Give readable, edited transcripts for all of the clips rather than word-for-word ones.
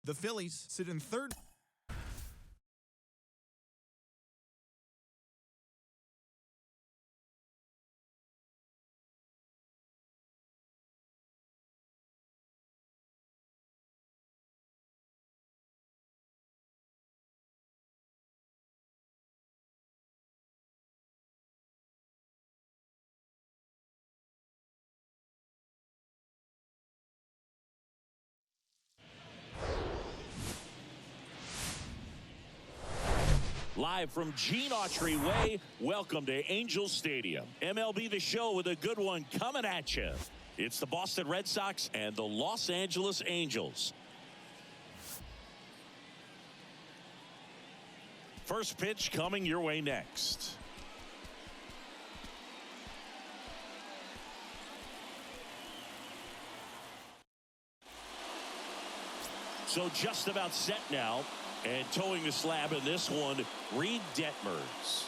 The Phillies sit in third. Live from Gene Autry Way, welcome to Angels Stadium. MLB The Show with a good one coming at you. It's the Boston Red Sox and the Los Angeles Angels. First pitch coming your way next. So just about set now. And towing the slab in this one, Reed Detmers.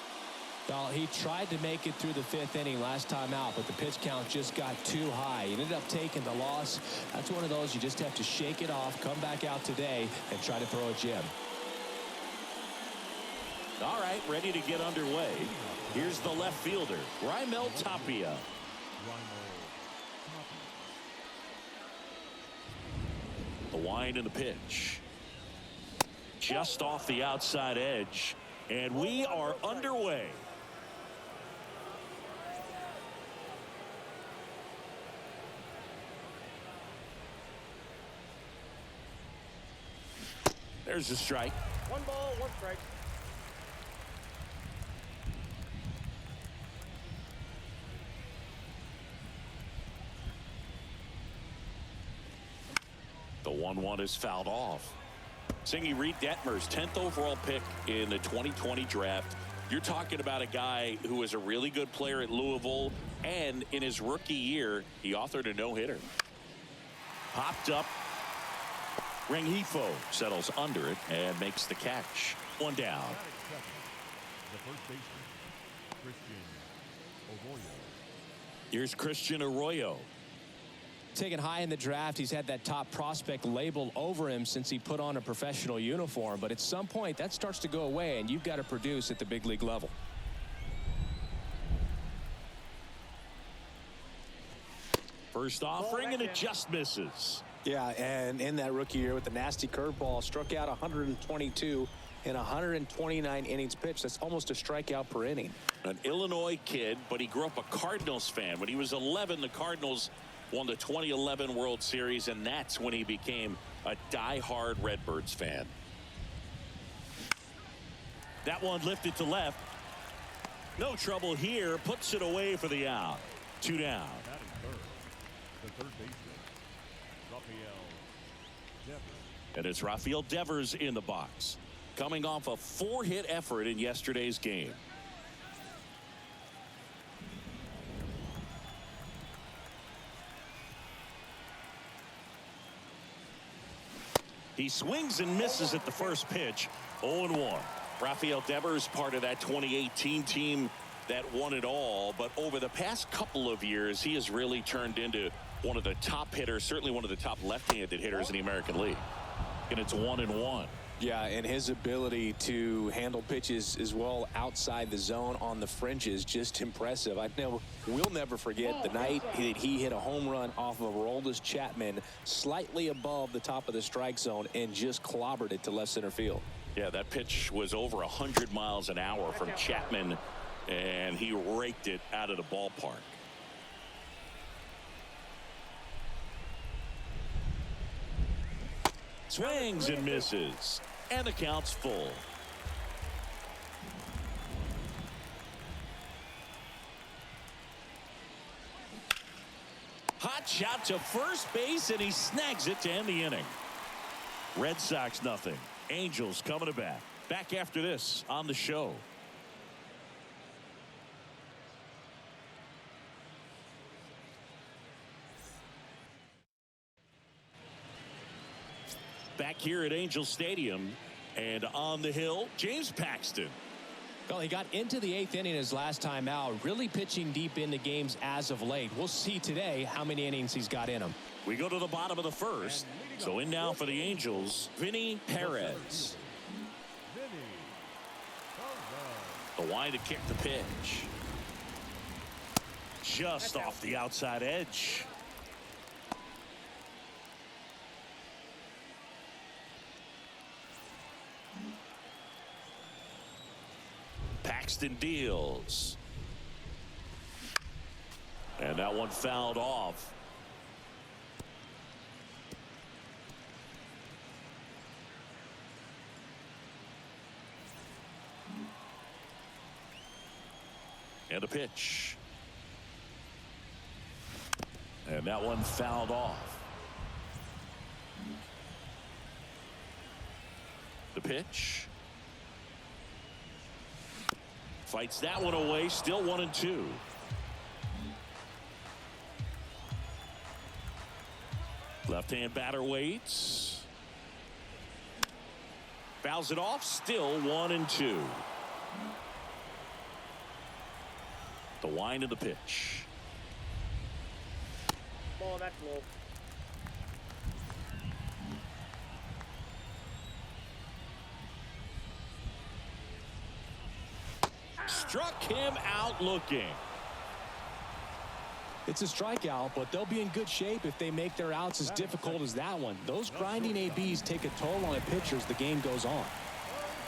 Well, he tried to make it through the fifth inning last time out, but the pitch count just got too high. He ended up taking the loss. That's one of those you just have to shake it off, come back out today, and try to throw a gem. All right, ready to get underway. Here's the left fielder, Raimel Tapia. The wind and the pitch. Just off the outside edge, and we are underway. There's a strike. 1 ball, 1 strike. The 1-1 is fouled off. Singy, Reed Detmers, 10th overall pick in the 2020 draft. You're talking about a guy who is a really good player at Louisville, and in his rookie year, he authored a no-hitter. Popped up. Rengifo settles under it and makes the catch. One down. The first baseman, Christian Arroyo. Here's Christian Arroyo. Taken high in the draft, he's had that top prospect label over him since he put on a professional uniform, but at some point that starts to go away and you've got to produce at the big league level. First offering and it just misses. Yeah, and in that rookie year with the nasty curveball, struck out 122 in 129 innings pitched. That's almost a strikeout per inning. An Illinois kid, but he grew up a Cardinals fan. When he was 11, the Cardinals won the 2011 World Series, and that's when he became a die-hard Redbirds fan. That one lifted to left. No trouble here. Puts it away for the out. 2 down. Batting third, the third baseman, Rafael Devers. And it's Rafael Devers in the box, coming off a 4-hit effort in yesterday's game. He swings and misses at the first pitch. 0-1. Rafael Devers, part of that 2018 team that won it all. But over the past couple of years, he has really turned into one of the top hitters, certainly one of the top left-handed hitters in the American League. And it's 1-1. Yeah, and his ability to handle pitches as well outside the zone on the fringes, just impressive. We'll never forget the night that he hit a home run off of Aroldis Chapman slightly above the top of the strike zone and just clobbered it to left center field. Yeah, that pitch was over 100 miles an hour from Chapman, and he raked it out of the ballpark. Swings and misses, and the count's full. Hot shot to first base, and he snags it to end the inning. Red Sox nothing. Angels coming to bat. Back after this on the show. Back here at Angel Stadium, and on the hill, James Paxton. Well, he got into the 8th inning his last time out, really pitching deep into games as of late. We'll see today how many innings he's got in him. We go to the bottom of the first. So in now for the Angels, Vinny Perez. The wind to kick the pitch. Just off the outside edge. Paxton deals. And that one fouled off. And a pitch. And that one fouled off. The pitch. Fights that one away. Still 1-2. Left-hand batter waits. Fouls it off. Still 1-2. The wind of the pitch. Ball, that's low. Struck him out looking. It's a strikeout, but they'll be in good shape if they make their outs as difficult as that one. Those grinding ABs take a toll on a pitcher as the game goes on.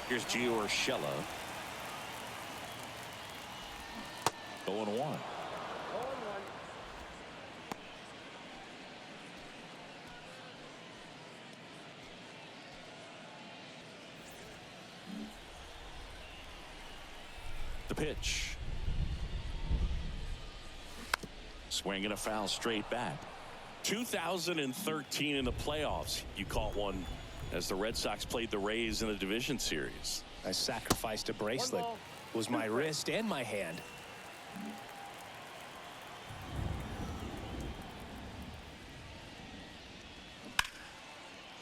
Here's Gio Urshela. 0-1. The pitch. Swing and a foul straight back. 2013 in the playoffs, you caught one as the Red Sox played the Rays in the division series. I sacrificed a bracelet. It was my wrist and my hand.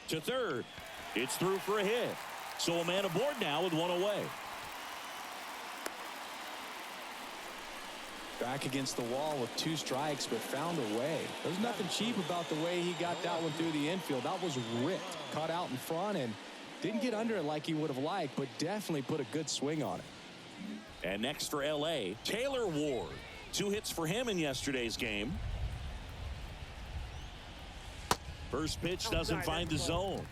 To third. It's through for a hit. So a man aboard now with one away. Back against the wall with 2 strikes, but found a way. There's nothing cheap about the way he got that one through the infield. That was ripped, caught out in front, and didn't get under it like he would have liked, but definitely put a good swing on it. And next for LA, Taylor Ward. 2 hits for him in yesterday's game. First pitch doesn't find the zone.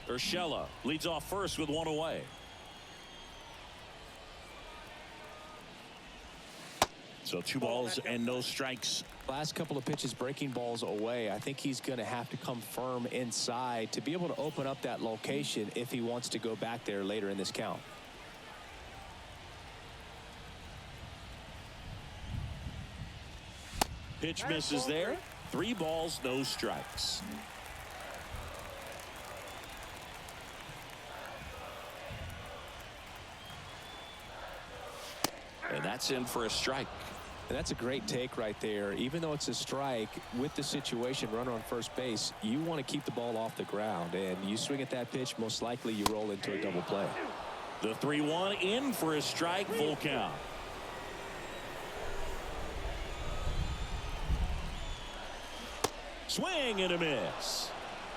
Urshela leads off first with one away. So 2 balls and no strikes. Last couple of pitches breaking balls away. I think he's going to have to come firm inside to be able to open up that location if he wants to go back there later in this count. Pitch misses there. 3 balls, no strikes. And that's in for a strike. And that's a great take right there. Even though it's a strike, with the situation, runner on first base, you want to keep the ball off the ground. And you swing at that pitch, most likely you roll into a double play. The 3-1 in for a strike, full count. Swing and a miss.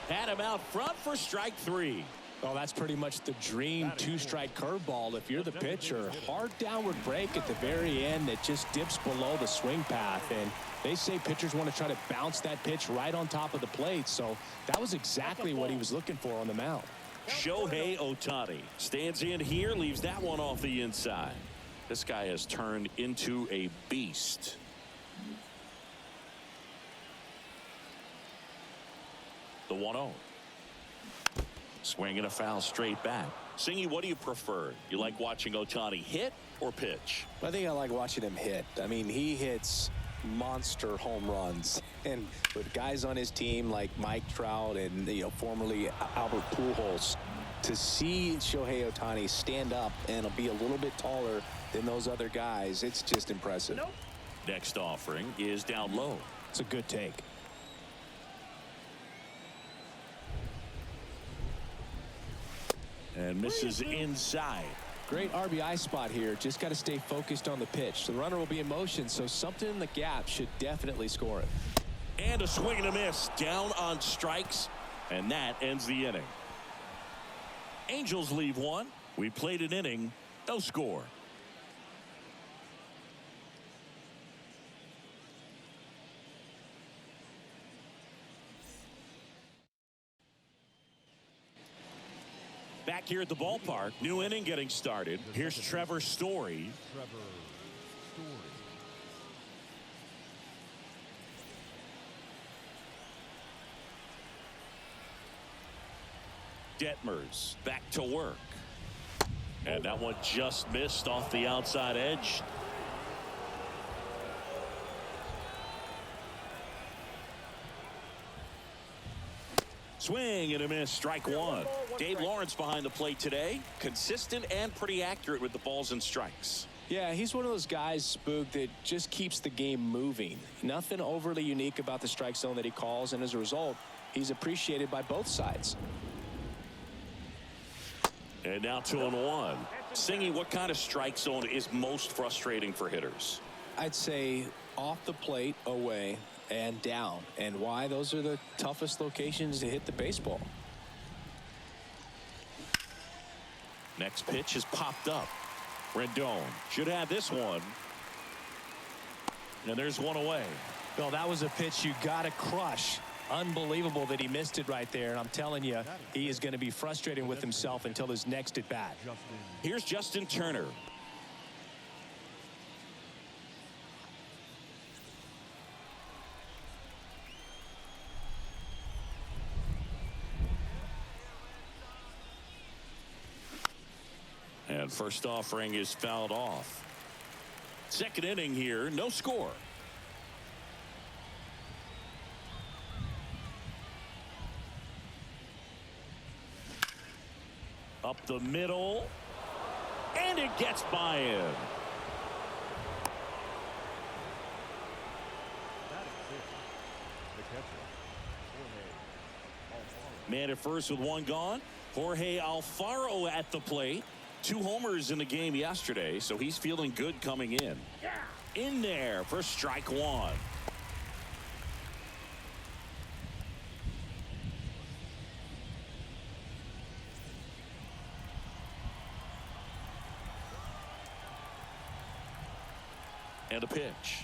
Had him out front for strike 3. Well, that's pretty much the dream 2-strike curveball. If you're the pitcher, hard downward break at the very end that just dips below the swing path. And they say pitchers want to try to bounce that pitch right on top of the plate. So that was exactly what he was looking for on the mound. Shohei Ohtani stands in here, leaves that one off the inside. This guy has turned into a beast. The 1-0. Swing and a foul straight back. Singy, what do you prefer? You like watching Ohtani hit or pitch? I think I like watching him hit. I mean, he hits monster home runs, and with guys on his team like Mike Trout and formerly Albert Pujols, to see Shohei Ohtani stand up and be a little bit taller than those other guys, it's just impressive. Next offering is down low. It's a good take. And misses inside. Great RBI spot here. Just got to stay focused on the pitch. The runner will be in motion, so something in the gap should definitely score it. And a swing and a miss. Down on strikes. And that ends the inning. Angels leave one. We played an inning. No score. Back here at the ballpark, new inning getting started. Here's Trevor Story. Detmers back to work. And that one just missed off the outside edge. Swing and a miss, strike one. Dave Lawrence behind the plate today. Consistent and pretty accurate with the balls and strikes. Yeah, he's one of those guys, Spook, that just keeps the game moving. Nothing overly unique about the strike zone that he calls, and as a result, he's appreciated by both sides. And now 2-1. Singy, what kind of strike zone is most frustrating for hitters? I'd say off the plate, away, and down. And why? Those are the toughest locations to hit the baseball. Next pitch has popped up. Rendon should have this one. And there's one away. Bill, that was a pitch you got to crush. Unbelievable that he missed it right there. And I'm telling you, he is going to be frustrated with himself until his next at bat. Here's Justin Turner. And first offering is fouled off. Second inning here, no score. Up the middle. And it gets by him. Man at first with one gone. Jorge Alfaro at the plate. 2 homers in the game yesterday, so he's feeling good coming in. In there for strike one. And a pitch.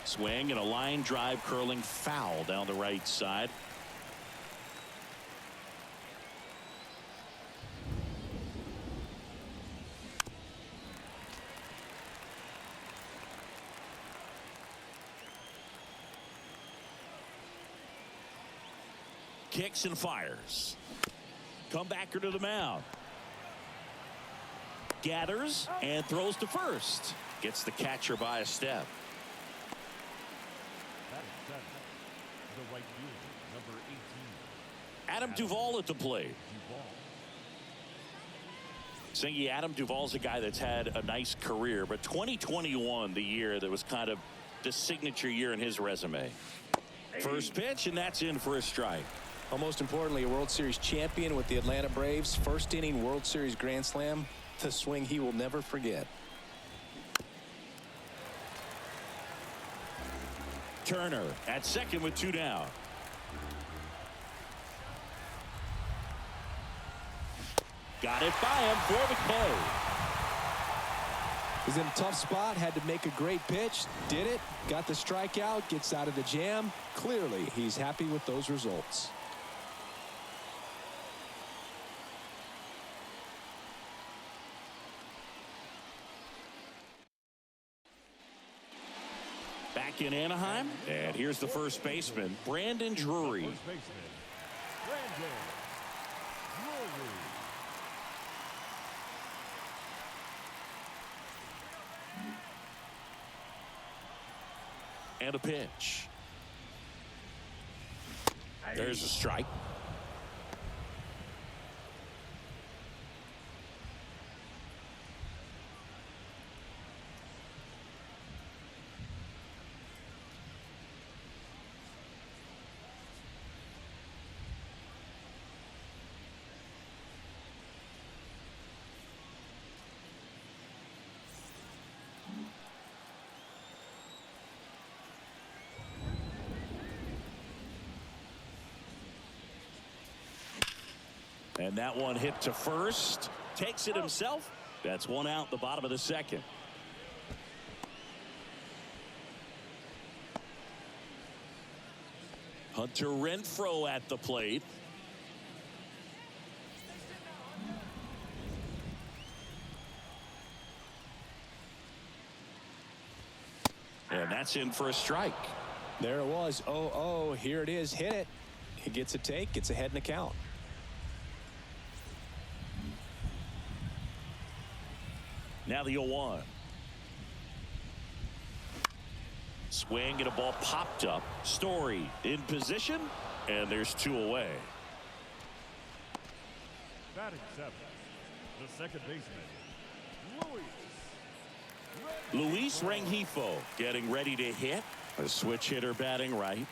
Swing and a line drive curling foul down the right side. Kicks and fires. Comebacker to the mound. Gathers and throws to first. Gets the catcher by a step. The right fielder, number 18. Adam Duvall at the plate. Singy, Adam Duvall's a guy that's had a nice career, but 2021, the year that was kind of the signature year in his resume. First pitch, and that's in for a strike. Well, most importantly, a World Series champion with the Atlanta Braves. First inning World Series Grand Slam. The swing he will never forget. Turner at second with 2 down. Got it by him for the K. He's in a tough spot, had to make a great pitch, did it, got the strikeout, gets out of the jam. Clearly, he's happy with those results. Back in Anaheim, and here's the first baseman, Brandon Drury. First baseman, Brandon Drury. And a pitch. There's a strike. And that one hit to first. Takes it himself. That's one out the bottom of the second. Hunter Renfroe at the plate. And that's in for a strike. There it was. 0-0. Here it is. Hit it. He gets a take. Gets ahead in the count. Now the 0-1. Swing and a ball popped up. Story in position, and there's 2 away. Batting seventh, the second baseman, Luis Rengifo getting ready to hit. A switch hitter batting right.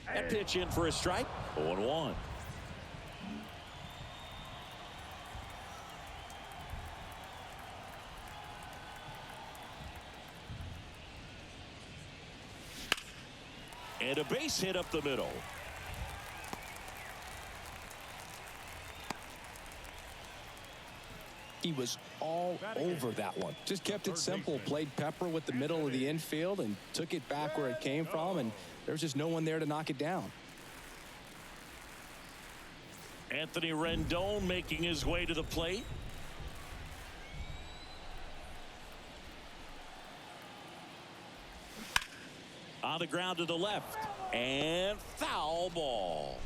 That pitch in for a strike. 0-1. And a base hit up the middle. He was all over that one. Just kept it simple. Played pepper with the middle of the infield and took it back where it came from, and there's just no one there to knock it down. Anthony Rendon making his way to the plate. On the ground to the left, and foul ball.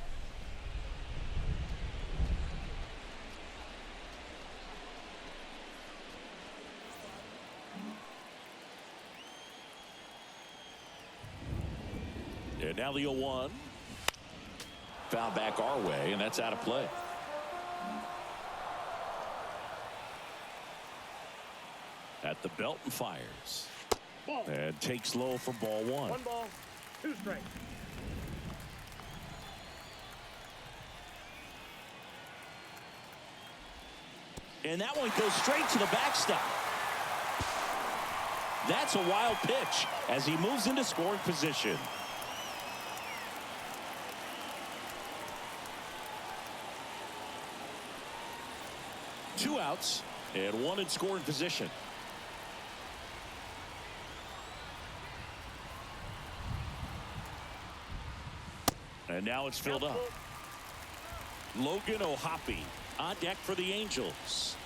And now the 0-1. Foul back our way, and that's out of play. At the belt and fires. And takes low for ball 1. 1 ball, 2 strikes. And that one goes straight to the backstop. That's a wild pitch as he moves into scoring position. Two outs and one in scoring position. And now it's filled up. Logan O'Hoppe on deck for the Angels.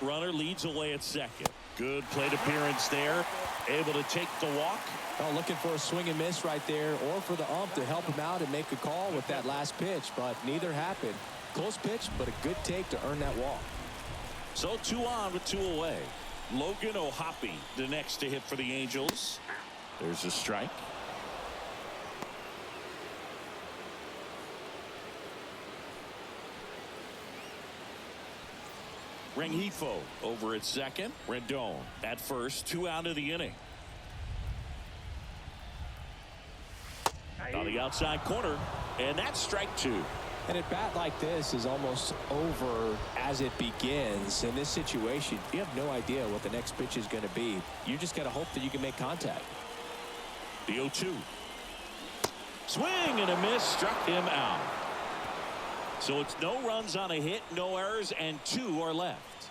Runner leads away at second. Good plate appearance there. Able to take the walk. Oh, looking for a swing and miss right there, or for the ump to help him out and make a call with that last pitch, but neither happened. Close pitch, but a good take to earn that walk. So 2 on with 2 away. Logan O'Hoppe the next to hit for the Angels. There's a strike. Rengifo over at second. Rendon at first. 2 out of the inning. On the outside corner, and that's strike 2. And a bat like this is almost over as it begins. In this situation, you have no idea what the next pitch is going to be. You just got to hope that you can make contact. The 0-2. Swing and a miss, struck him out. So it's no runs on a hit, no errors, and 2 are left.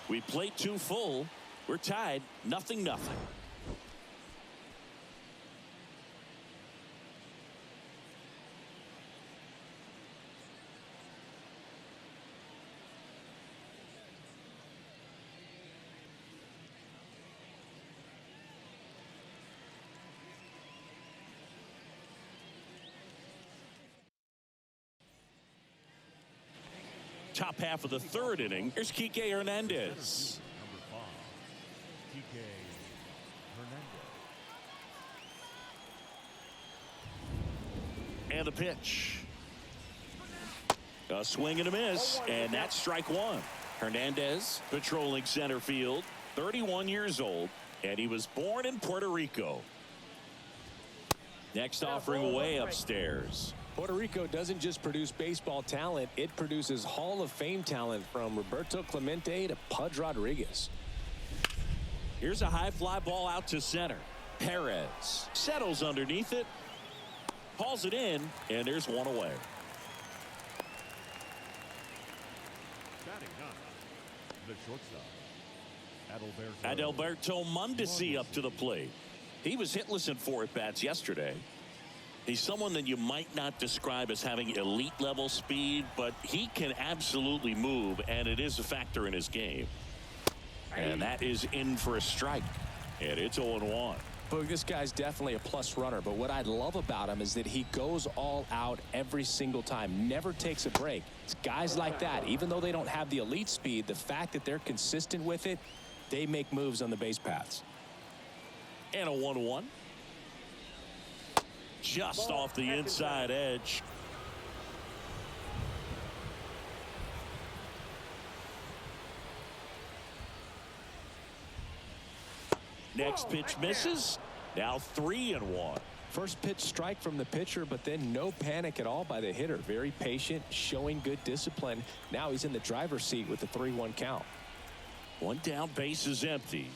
We played 2 full. We're tied 0-0. Top half of the 3rd inning. Here's Kike Hernandez. Number 5, Kike Hernandez. And the pitch. A swing and a miss, and that's strike 1. Hernandez patrolling center field, 31 years old, and he was born in Puerto Rico. Next offering way upstairs. Puerto Rico doesn't just produce baseball talent, it produces Hall of Fame talent from Roberto Clemente to Pudge Rodriguez. Here's a high fly ball out to center. Perez settles underneath it, hauls it in, and there's one away. Batting ninth, the shortstop, Adalberto Mondesi up to the plate. He was hitless in 4 at-bats yesterday. He's someone that you might not describe as having elite level speed, but he can absolutely move, and it is a factor in his game. And that is in for a strike, and it's 0-1. Boog, this guy's definitely a plus runner, but what I love about him is that he goes all out every single time, never takes a break. It's guys like that, even though they don't have the elite speed, the fact that they're consistent with it, they make moves on the base paths. And a 1-1. Just off the inside edge. Next pitch misses. Now 3-1. First pitch strike from the pitcher, but then no panic at all by the hitter. Very patient, showing good discipline. Now he's in the driver's seat with the 3-1 count. One down, base is empty.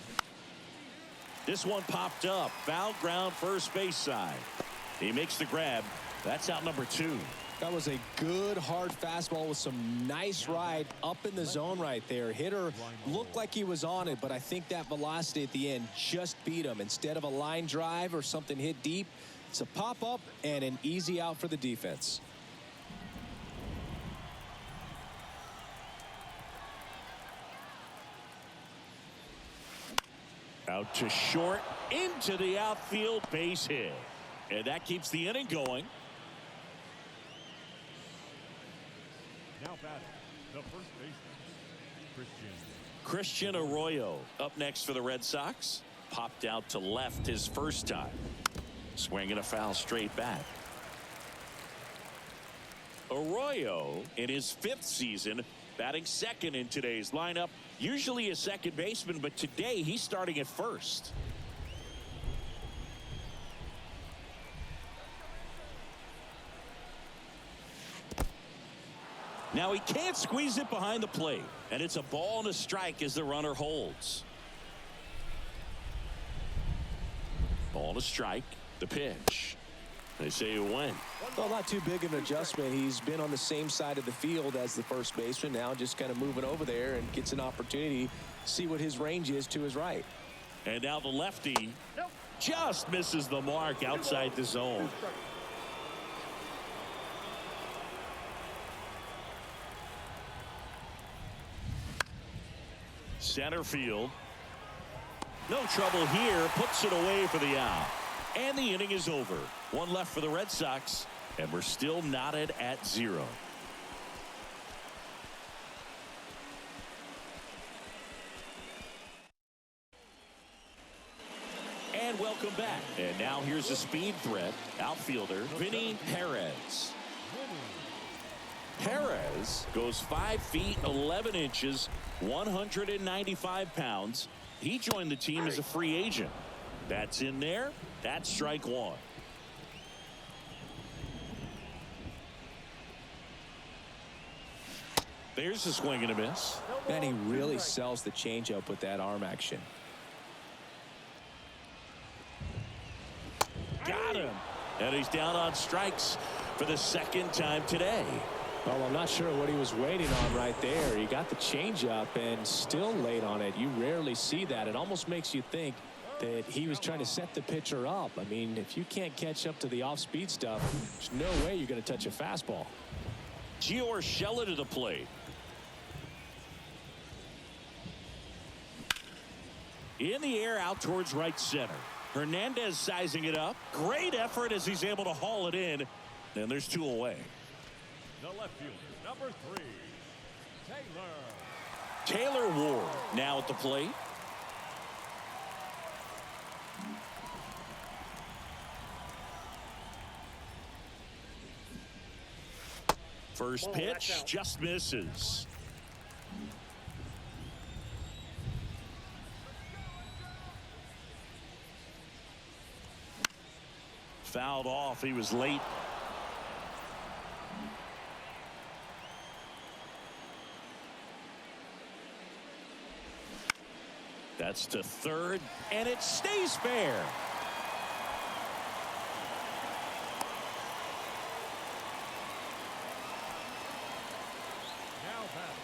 This one popped up. Foul ground, first base side. He makes the grab. That's out number 2. That was a good hard fastball with some nice ride up in the zone right there. Hitter looked like he was on it, but I think that velocity at the end just beat him. Instead of a line drive or something hit deep, it's a pop up and an easy out for the defense. Out to short, into the outfield, base hit. And that keeps the inning going. now batting, the first baseman, Christian Arroyo up next for the Red Sox. Popped out to left his first time. Swinging a foul straight back. Arroyo in his 5th season batting second in today's lineup. Usually a second baseman, but today he's starting at first. Now he can't squeeze it behind the plate, and it's a ball and a strike as the runner holds. Ball and a strike, the pitch. They say you win. Well, not too big of an adjustment. He's been on the same side of the field as the first baseman, now just kind of moving over there and gets an opportunity to see what his range is to his right. And now the lefty just misses the mark outside the zone. Center field. No trouble here. Puts it away for the out. And the inning is over. One left for the Red Sox. And we're still knotted at 0. And welcome back. And now here's a speed threat. Outfielder Vinny Perez. Perez goes 5 feet 11 inches, 195 pounds. He joined the team as a free agent. That's in there. That's strike one. There's a swing and a miss. And he really sells the changeup with that arm action. Got him. And he's down on strikes for the 2nd time today. Well, I'm not sure what he was waiting on right there. He got the changeup and still late on it. You rarely see that. It almost makes you think that he was trying to set the pitcher up. I mean, if you can't catch up to the off-speed stuff, there's no way you're going to touch a fastball. Gio Urshela to the plate. In the air out towards right center. Hernandez sizing it up. Great effort as he's able to haul it in. And there's 2 away. the left fielder, number 3, Taylor. Taylor Ward now at the plate. First pitch just misses. Fouled off. He was late. That's to third, and it stays fair.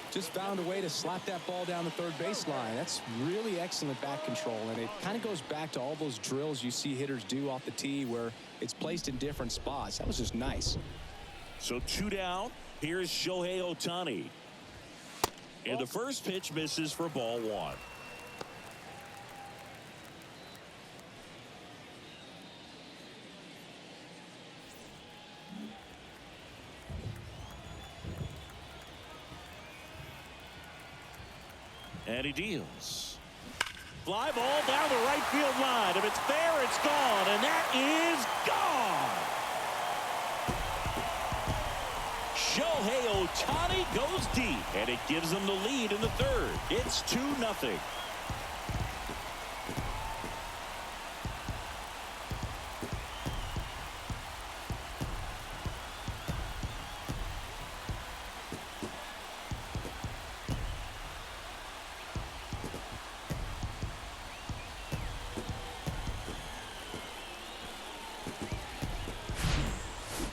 Just found a way to slap that ball down the third baseline. That's really excellent bat control, and it kind of goes back to all those drills you see hitters do off the tee where it's placed in different spots. That was just nice. So 2 down. Here's Shohei Ohtani. And the first pitch misses for ball 1. And he deals. Fly ball down the right field line. If it's fair, it's gone. And that is gone. Shohei Ohtani goes deep. And it gives them the lead in the third. It's 2-0.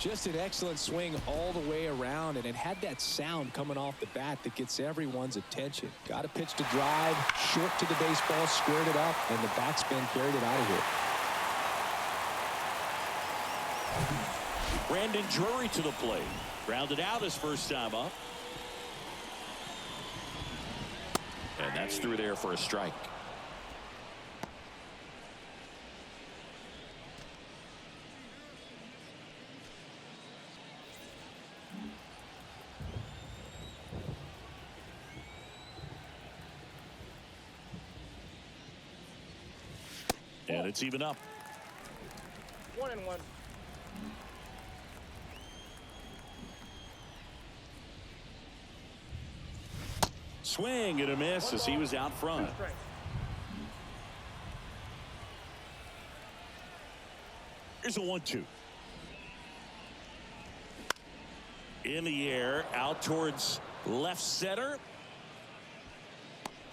Just an excellent swing all the way around, and it had that sound coming off the bat that gets everyone's attention. Got a pitch to drive, short to the baseball, squared it up, and the backspin carried it out of here. Brandon Drury to the plate. Grounded out his first time up. And that's through there for a strike. And it's even up. 1-1. Swing and a miss as he was out front. Here's a 1-2. In the air, out towards left center.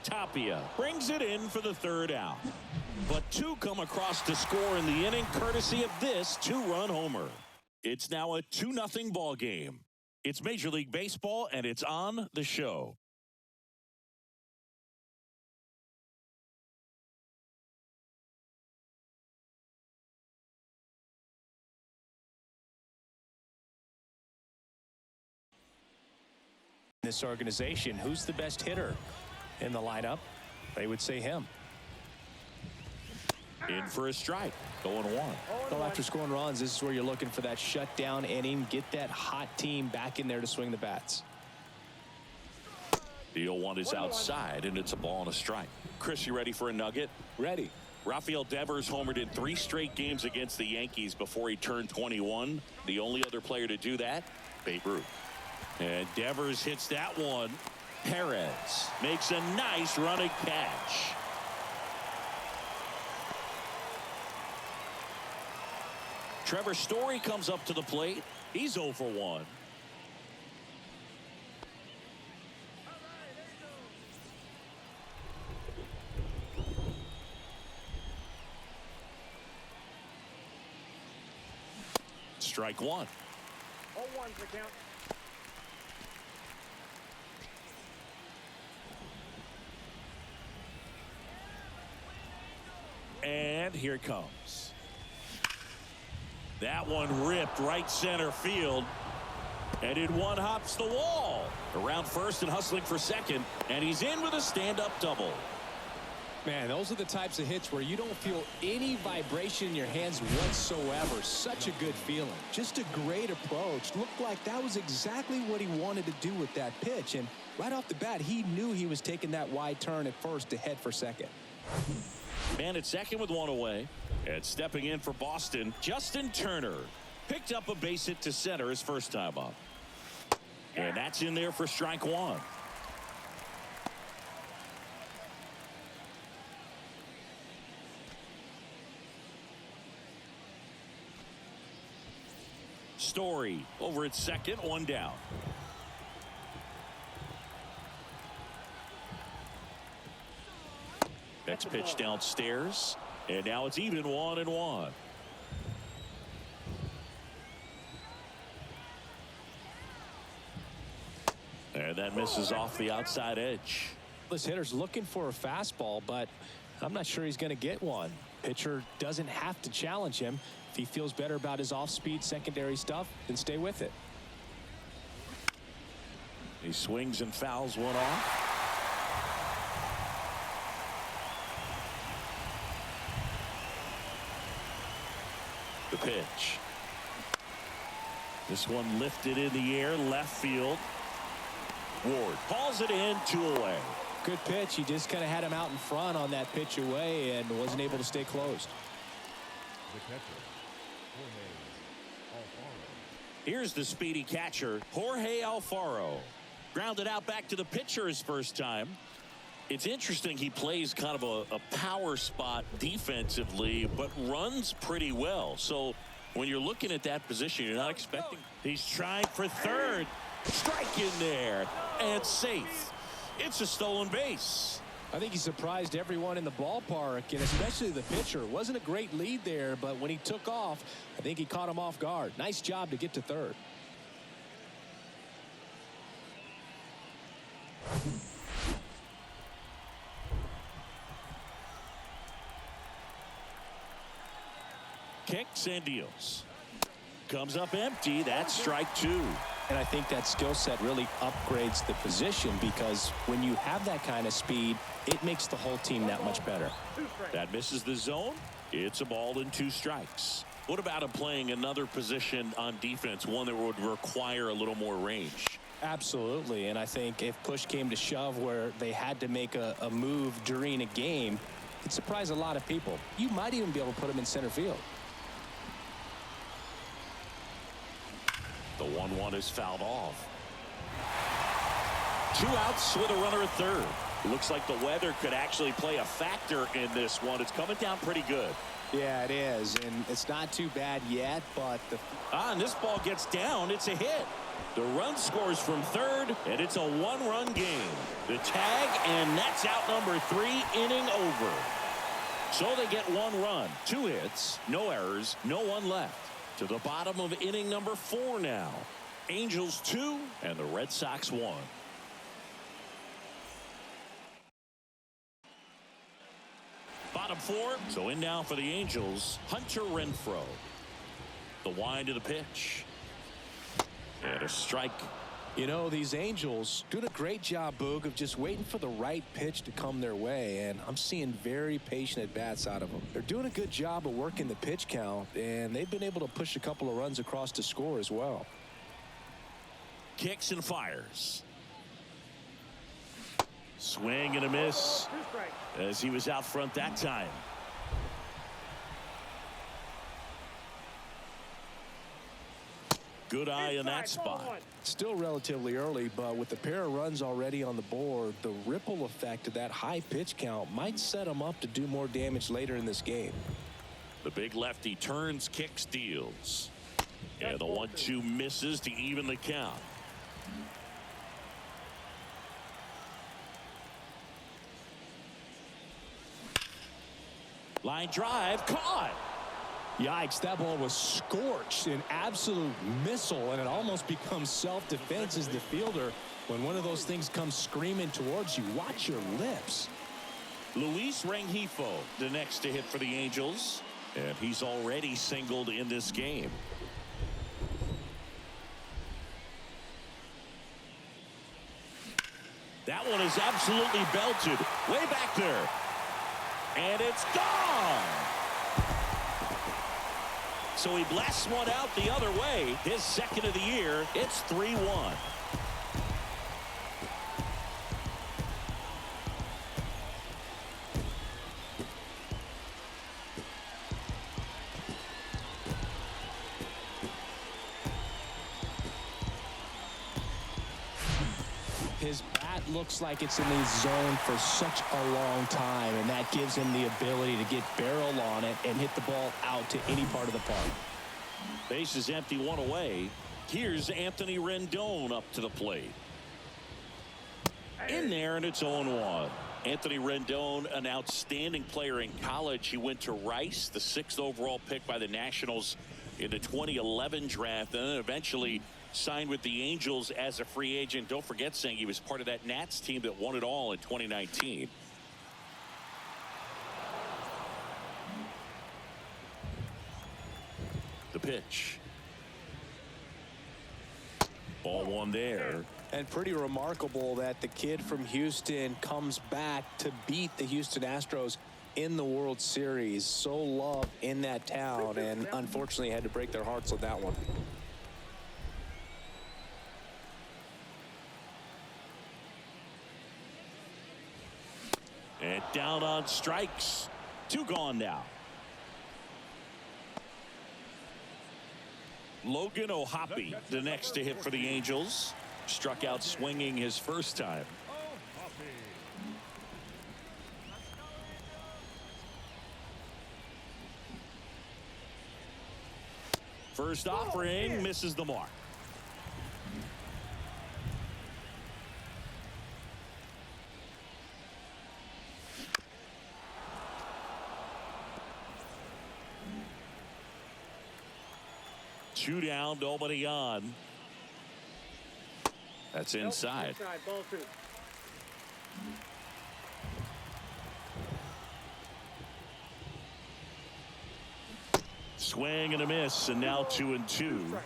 Tapia brings it in for the third out. But 2 come across to score in the inning, courtesy of this 2-run homer. It's now a 2-0 ball game. It's Major League Baseball, and it's on the show. This organization, who's the best hitter in the lineup? They would say him. In for a strike, going 1. Well, after scoring runs, this is where you're looking for that shutdown inning, get that hot team back in there to swing the bats. The 0-1 is outside, and it's a ball and a strike. Chris, you ready for a nugget? Ready. Rafael Devers homered in 3 straight games against the Yankees before he turned 21. The only other player to do that, Babe Ruth. And Devers hits that one. Perez makes a nice running catch. Trevor Story comes up to the plate. He's 0 for 1. Strike 1. 0-1's the count. And here it comes. That one ripped right center field. And it one hops the wall. Around first and hustling for second. And he's in with a stand-up double. Man, those are the types of hits where you don't feel any vibration in your hands whatsoever. Such a good feeling. Just a great approach. Looked like that was exactly what he wanted to do with that pitch. And right off the bat, he knew he was taking that wide turn at first to head for second. Man at second with 1 away. And stepping in for Boston, Justin Turner. Picked up a base hit to center his first time up. And that's in there for strike 1. Story over at second, 1 down. Next pitch downstairs, and now it's even 1-1. And that misses off the outside edge. This hitter's looking for a fastball, but I'm not sure he's going to get one. Pitcher doesn't have to challenge him. If he feels better about his off-speed secondary stuff, then stay with it. He swings and fouls one off. The pitch. This one lifted in the air, left field. Ward hauls it in, 2 away. Good pitch. He just kind of had him out in front on that pitch away and wasn't able to stay closed. The catcher, Jorge Alfaro. Here's the speedy catcher, Jorge Alfaro. Grounded out back to the pitcher his first time. It's interesting, he plays kind of a power spot defensively, but runs pretty well. So when you're looking at that position, you're not expecting. He's trying for third. Strike in there, and safe. It's a stolen base. I think he surprised everyone in the ballpark, and especially the pitcher. Wasn't a great lead there, but when he took off, I think he caught him off guard. Nice job to get to third. Kicks and deals. Comes up empty. That's strike 2. And I think that skill set really upgrades the position, because when you have that kind of speed, it makes the whole team that much better. That misses the zone. It's a ball and 2 strikes. What about him playing another position on defense, one that would require a little more range? Absolutely. And I think if push came to shove where they had to make a move during a game, it'd surprise a lot of people. You might even be able to put him in center field. The 1-1 is fouled off. 2 outs with a runner at third. Looks like the weather could actually play a factor in this one. It's coming down pretty good. Yeah, it is. And it's not too bad yet, but and this ball gets down. It's a hit. The run scores from third, and it's a 1-run game. The tag, and that's out number 3, inning over. So they get 1 run, 2 hits, no errors, no one left. To the bottom of inning number 4 now. Angels 2 and the Red Sox 1. Bottom 4. So in now for the Angels, Hunter Renfroe. The wind of the pitch. And a strike. you know, these Angels doing a great job, Boog, of just waiting for the right pitch to come their way, and I'm seeing very patient at-bats out of them. They're doing a good job of working the pitch count, and they've been able to push a couple of runs across to score as well. Kicks and fires. Swing and a miss as he was out front that time. Good eye in that spot. Still relatively early, but with a pair of runs already on the board, the ripple effect of that high pitch count might set him up to do more damage later in this game. The big lefty turns, kicks, deals. And the 1-2 misses to even the count. Line drive, caught. Yikes, that ball was scorched, an absolute missile, and it almost becomes self-defense as the fielder. When one of those things comes screaming towards you, watch your lips. Luis Rengifo, the next to hit for the Angels, and he's already singled in this game. That one is absolutely belted, way back there. And it's gone. So he blasts one out the other way. His second of the year. It's 3-1. His bat looks like it's in the zone for such a long time, and that gives him the ability to get barrel on it and hit the ball out to any part of the park. Base is empty, one away. Here's Anthony Rendon up to the plate. In there, and it's 0-1. Anthony Rendon, an outstanding player in college. He went to Rice, the 6th overall pick by the Nationals in the 2011 draft, and then eventually signed with the Angels as a free agent. Don't forget, saying he was part of that Nats team that won it all in 2019. The pitch. Ball one there. And pretty remarkable that the kid from Houston comes back to beat the Houston Astros in the World Series. So loved in that town, and unfortunately had to break their hearts on that one. And down on strikes. 2 gone now. Logan O'Hoppe, the next to hit for the Angels. Struck out swinging his first time. First offering misses the mark. Two down, nobody on. That's inside. Ball 2. Swing and a miss, and now 2-2.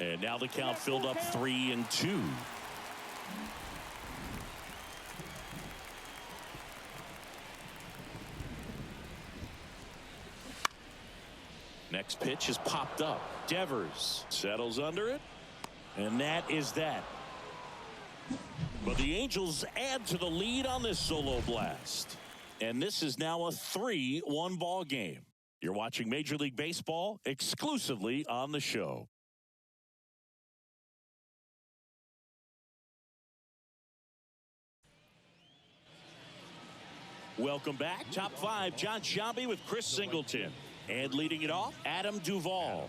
And now the count filled up 3-2. Next pitch is popped up. Devers settles under it, and that is that. But the Angels add to the lead on this solo blast, and this is now a 3-1 ball game. You're watching Major League Baseball exclusively on the show. Welcome back. Top 5, John Sciambi with Chris Singleton. And leading it off, Adam Duvall.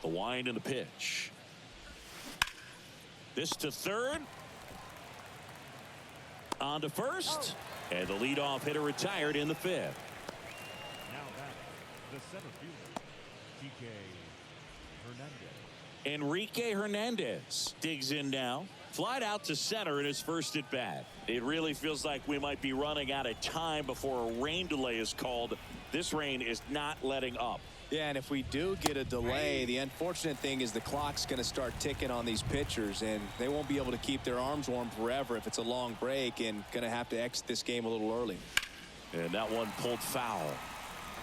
The wind and the pitch. This to third. On to first. And the leadoff hitter retired in the 5th. The center fielder, Enrique Hernandez digs in now. Flied out to center in his first at bat. It really feels like we might be running out of time before a rain delay is called. This rain is not letting up. Yeah, and if we do get a delay, the unfortunate thing is the clock's going to start ticking on these pitchers, and they won't be able to keep their arms warm forever if it's a long break, and going to have to exit this game a little early. And that one pulled foul.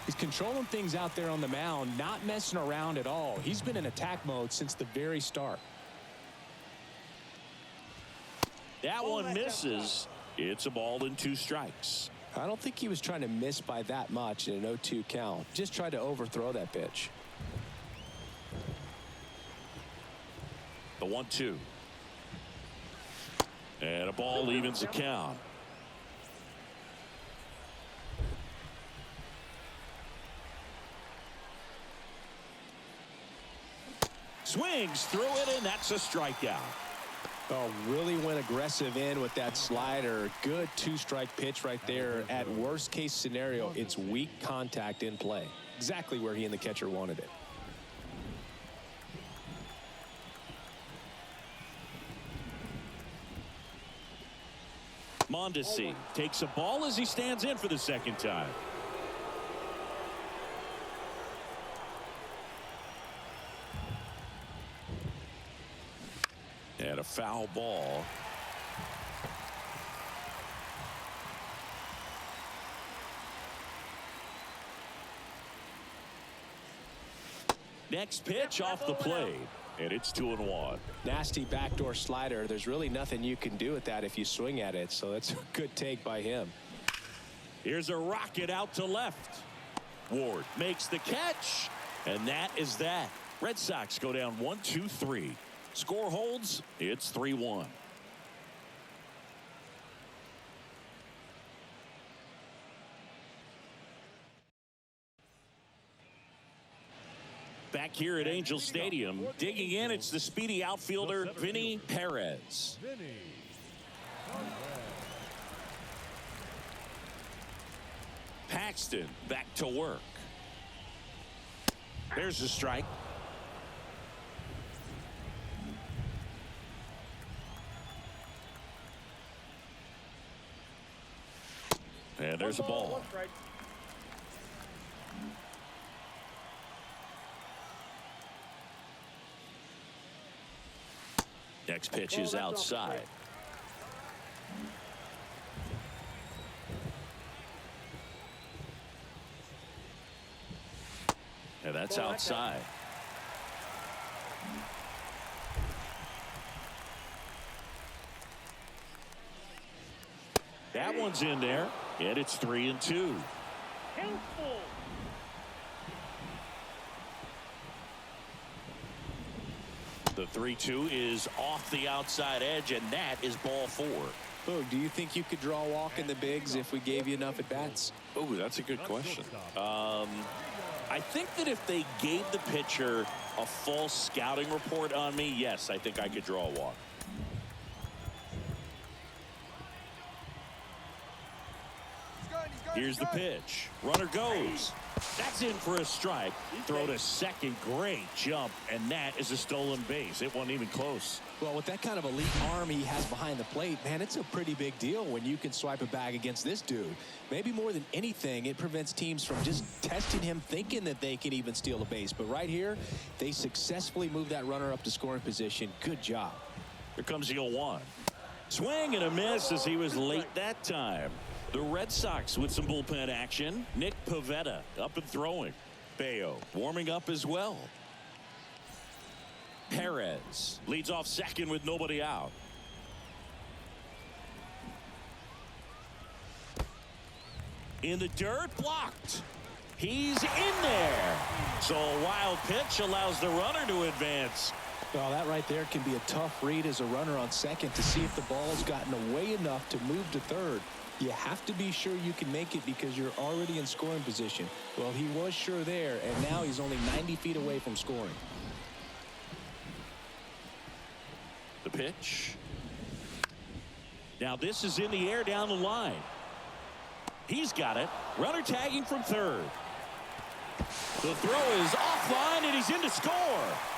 He's controlling things out there on the mound, not messing around at all. He's been in attack mode since the very start. That one misses. It's a ball and 2 strikes. I don't think he was trying to miss by that much in an 0-2 count. Just tried to overthrow that pitch. The 1-2. And a ball evens the count. Swings through it, and that's a strikeout. Oh, really went aggressive in with that slider. Good 2-strike pitch right there. At worst case scenario, it's weak contact in play. Exactly where he and the catcher wanted it. Mondesi takes a ball as he stands in for the second time. And a foul ball. Next pitch off the plate, and it's 2-1. Nasty backdoor slider. There's really nothing you can do with that if you swing at it, so that's a good take by him. Here's a rocket out to left. Ward makes the catch, and that is that. Red Sox go down 1-2-3. Score holds. It's 3-1. Back here at Angel Stadium, digging in, it's the speedy outfielder, Vinny Perez. Paxton back to work. There's a strike. And there's a ball. Next pitch is outside. And that's outside. That one's in there, and it's 3-2. The 3-2 is off the outside edge, and that is ball 4. Oh, do you think you could draw a walk in the bigs if we gave you enough at bats? Oh, that's a good question. I think that if they gave the pitcher a false scouting report on me, yes, I think I could draw a walk. Here's the pitch. Runner goes. That's in for a strike. Throw to second. Great jump. And that is a stolen base. It wasn't even close. Well, with that kind of elite arm he has behind the plate, man, it's a pretty big deal when you can swipe a bag against this dude. Maybe more than anything, it prevents teams from just testing him, thinking that they can even steal a base. But right here, they successfully moved that runner up to scoring position. Good job. Here comes the 0-1. Swing and a miss as he was late that time. The Red Sox with some bullpen action. Nick Pivetta up and throwing. Bayo warming up as well. Perez leads off second with nobody out. In the dirt, blocked. He's in there. So a wild pitch allows the runner to advance. Well, that right there can be a tough read as a runner on second to see if the ball's gotten away enough to move to third. You have to be sure you can make it because you're already in scoring position. Well, he was sure there, and now he's only 90 feet away from scoring. The pitch. Now this is in the air down the line. He's got it. Runner tagging from third. The throw is offline, and he's in to score.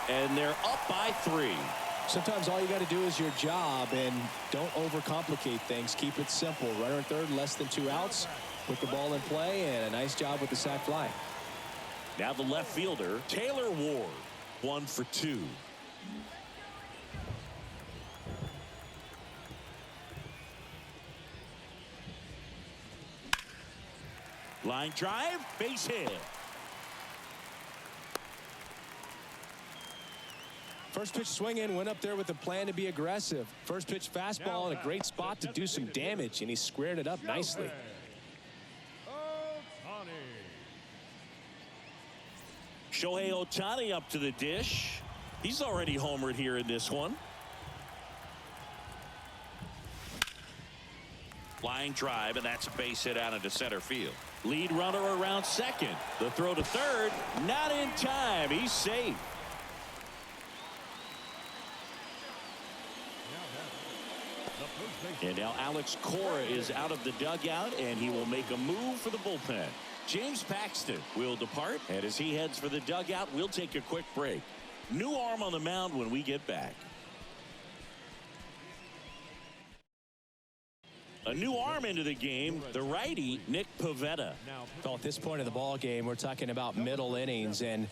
And they're up by 3. Sometimes all you got to do is your job and don't overcomplicate things. Keep it simple. Runner at third, less than 2 outs. Put the ball in play, and a nice job with the sac fly. Now the left fielder, Taylor Ward, 1 for 2. Line drive, base hit. First pitch swing in, went up there with a plan to be aggressive. First pitch fastball in a great spot to do some damage, and he squared it up nicely. Shohei Ohtani up to the dish. He's already homered here in this one. Line drive, and that's a base hit out into center field. Lead runner around second. The throw to third, not in time. He's safe. And now Alex Cora is out of the dugout, and he will make a move for the bullpen. James Paxton will depart, and as he heads for the dugout, we'll take a quick break. New arm on the mound when we get back. A new arm into the game, the righty, Nick Pivetta. Well, at this point of the ball game, we're talking about middle innings, and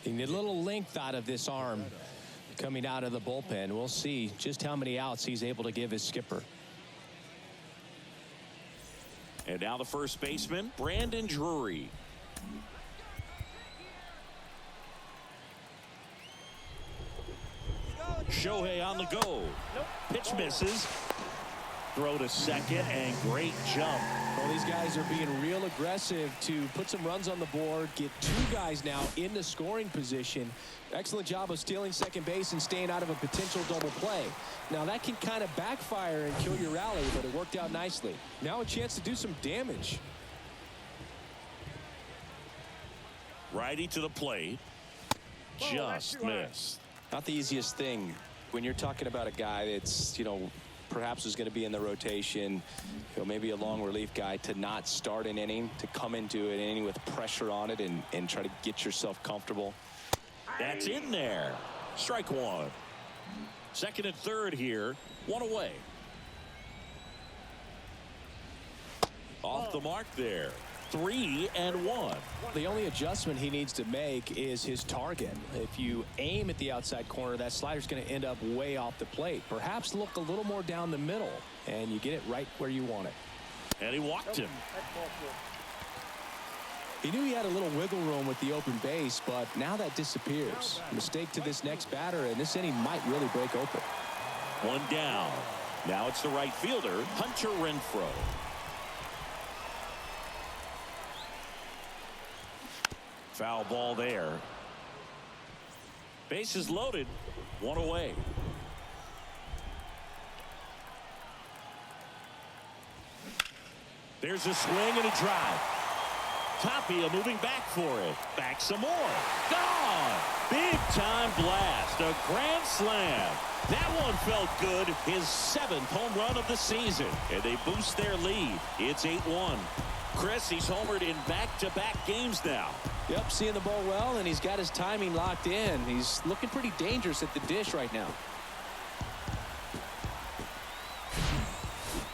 you need a little length out of this arm coming out of the bullpen. We'll see just how many outs he's able to give his skipper. And now the first baseman, Brandon Drury. Shohei on the go. Pitch misses. Throw to second, and great jump. Well, These guys are being real aggressive to put some runs on the board, get two guys now in the scoring position. Excellent job of stealing second base and staying out of a potential double play. Now that can kind of backfire and kill your rally, but it worked out nicely. Now a chance to do some damage. Righty to the plate. Just missed. Not the easiest thing when you're talking about a guy that's, perhaps is going to be in the rotation, maybe a long relief guy, to not start an inning, to come into an inning with pressure on it and try to get yourself comfortable. That's in there. Strike one. Second and third here. One away. Off the mark there. 3-1. The only adjustment he needs to make is his target. If you aim at the outside corner, that slider's going to end up way off the plate. Perhaps look a little more down the middle, and you get it right where you want it. And he walked him. He knew he had a little wiggle room with the open base, but now that disappears. Mistake to this next batter, and this inning might really break open. One down. Now it's the right fielder, Hunter Renfroe. Foul ball there. Bases loaded. One away. There's a swing and a drive. Tapia moving back for it. Back some more. Gone. Big time blast. A grand slam. That one felt good. His 7th home run of the season. And they boost their lead. It's 8-1. Chris, he's homered in back-to-back games now. Yep, seeing the ball well, and he's got his timing locked in. He's looking pretty dangerous at the dish right now.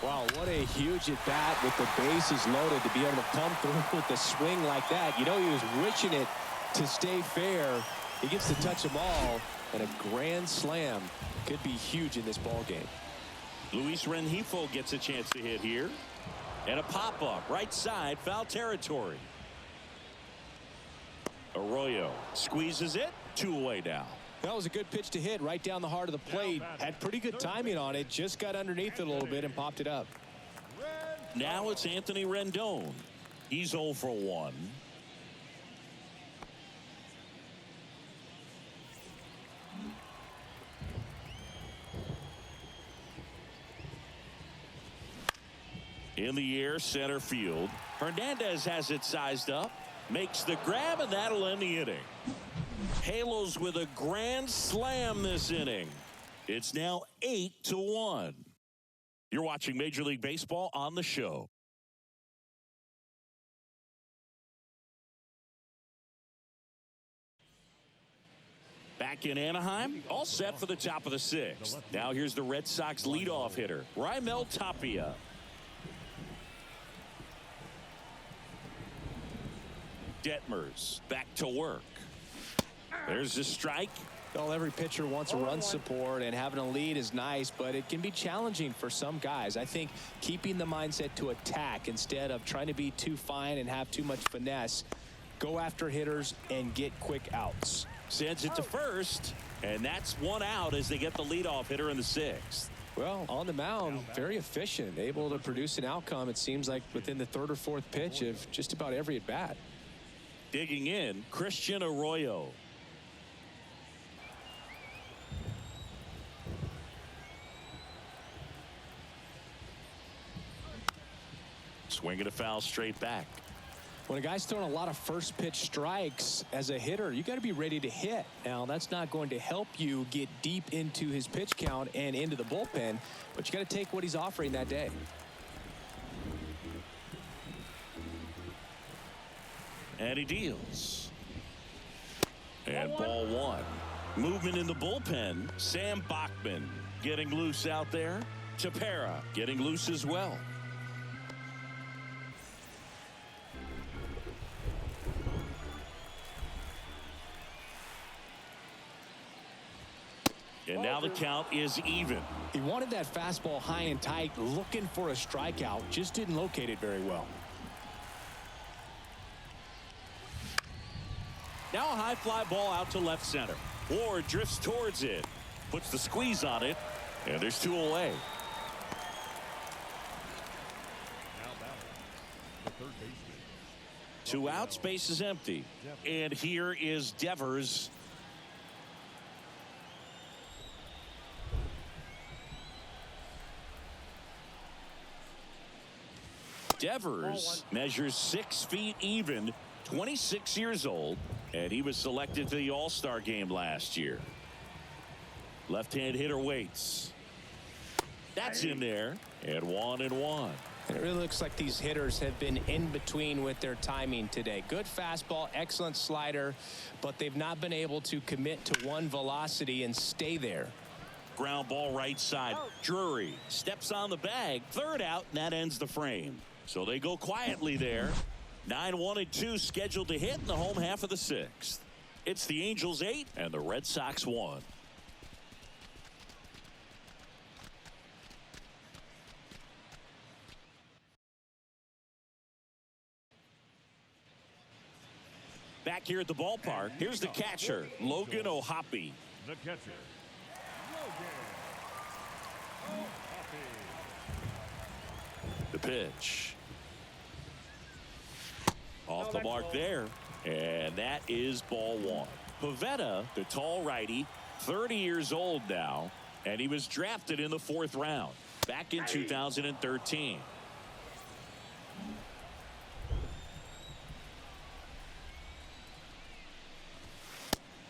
Wow, what a huge at-bat with the bases loaded to be able to come through with a swing like that. He was wishing it to stay fair. He gets to touch them all, and a grand slam could be huge in this ball game. Luis Rengifo gets a chance to hit here. And a pop-up, right side, foul territory. Arroyo squeezes it, 2 away now. That was a good pitch to hit right down the heart of the plate. Had pretty good timing on it, just got underneath it a little bit and popped it up. Now it's Anthony Rendon. He's 0 for 1. In the air, center field. Hernandez has it sized up. Makes the grab, and that'll end the inning. Halos with a grand slam this inning. It's now 8-1. You're watching Major League Baseball on the show. Back in Anaheim, all set for the top of the 6th. Now here's the Red Sox leadoff hitter, Raimel Tapia. Detmers back to work. There's the strike. Well, every pitcher wants a run support, and having a lead is nice, but it can be challenging for some guys. I think keeping the mindset to attack instead of trying to be too fine and have too much finesse. Go after hitters and get quick outs. Sends it to first, and that's 1 out as they get the leadoff hitter in the 6th. Well, on the mound, very efficient, able to produce an outcome, it seems like, within the 3rd or 4th pitch of just about every at-bat. Digging in, Christian Arroyo. Swinging a foul straight back. When a guy's throwing a lot of first pitch strikes as a hitter, you got to be ready to hit. Now, that's not going to help you get deep into his pitch count and into the bullpen, but you got to take what he's offering that day. And he deals. And ball 1. Movement in the bullpen. Sam Bachman getting loose out there. Tepera getting loose as well. And now the count is even. He wanted that fastball high and tight, looking for a strikeout, just didn't locate it very well. Now a high fly ball out to left center. Ward drifts towards it, puts the squeeze on it, and there's 2 away. 2 outs, base is empty. And here is Devers. Devers measures 6 feet even, 26 years old, and he was selected to the All-Star game last year. Left-hand hitter waits. That's in there, and 1-1. And it really looks like these hitters have been in between with their timing today. Good fastball, excellent slider, but they've not been able to commit to one velocity and stay there. Ground ball right side. Drury steps on the bag. 3rd out, and that ends the frame. So they go quietly there. 9-1-2 scheduled to hit in the home half of the 6th. It's the Angels 8 and the Red Sox 1. Back here at the ballpark, here's the catcher, Logan O'Hoppe. The catcher, Logan O'Hoppe. The pitch. Off the mark there. And that is ball 1. Pivetta, the tall righty, 30 years old now, and he was drafted in the 4th round back in 2013.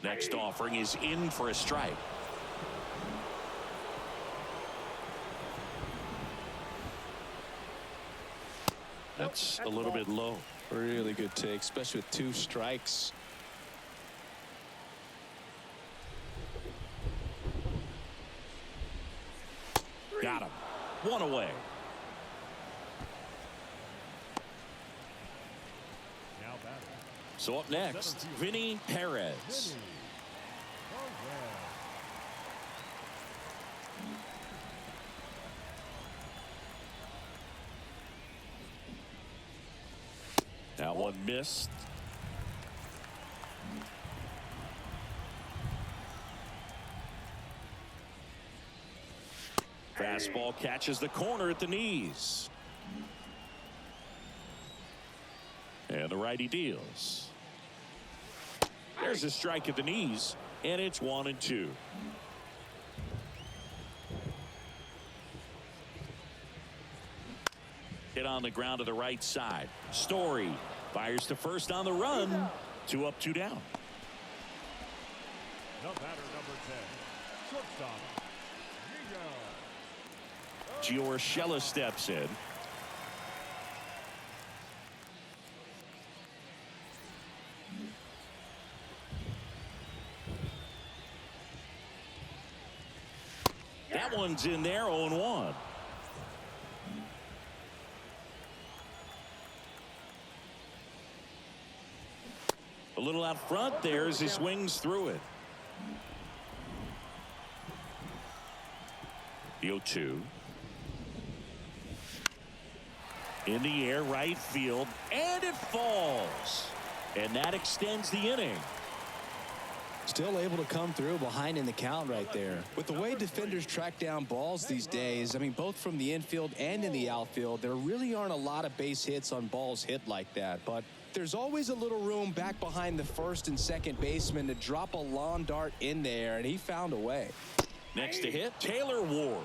Next offering is in for a strike. That's a little bit low. Really good take, especially with 2 strikes. Got him. 1 away. Now batting. So up next, Vinny Perez. That one missed. Fastball catches the corner at the knees. And the righty deals. There's a strike at the knees, and it's 1-2. Hit on the ground to the right side. Story fires to first on the run. 2 up, 2 down. The batter, number 10, shortstop, Giorgella steps in. That one's in there, 0-1. A little out front there as he swings through it. The 0-2. In the air, right field, and it falls. And that extends the inning. Still able to come through behind in the count right there. With the way defenders track down balls these days, I mean, both from the infield and in the outfield, there really aren't a lot of base hits on balls hit like that. But there's always a little room back behind the first and second baseman to drop a lawn dart in there, and he found a way. Next to hit, Taylor Ward.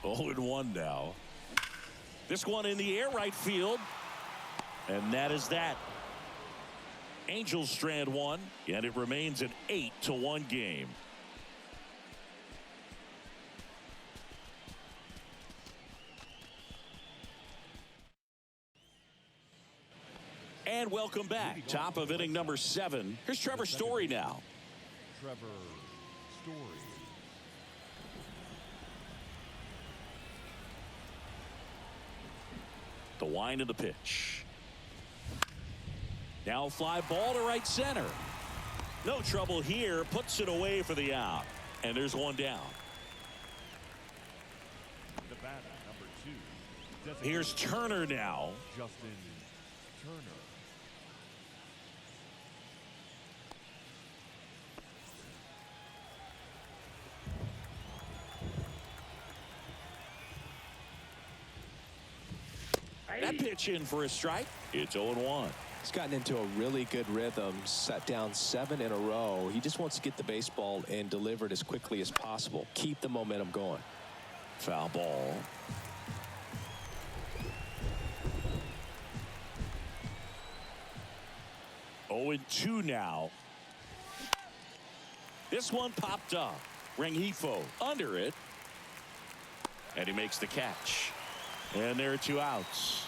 Oh, and 1 now. This one in the air, right field. And that is that. Angels strand 1, and it remains an 8-1 game. And welcome back. Top of inning number 7. Here's Trevor Story now. Trevor Story. The wind of the pitch. Now fly ball to right center. No trouble here. Puts it away for the out. And there's 1 down. The batter, number 2. Here's Turner now. Justin Turner. That pitch in for a strike. It's 0-1. He's gotten into a really good rhythm, set down 7 in a row. He just wants to get the baseball and deliver it as quickly as possible. Keep the momentum going. Foul ball. Oh, 2 now. This one popped up. Rengifo under it. And he makes the catch. And there are 2 outs.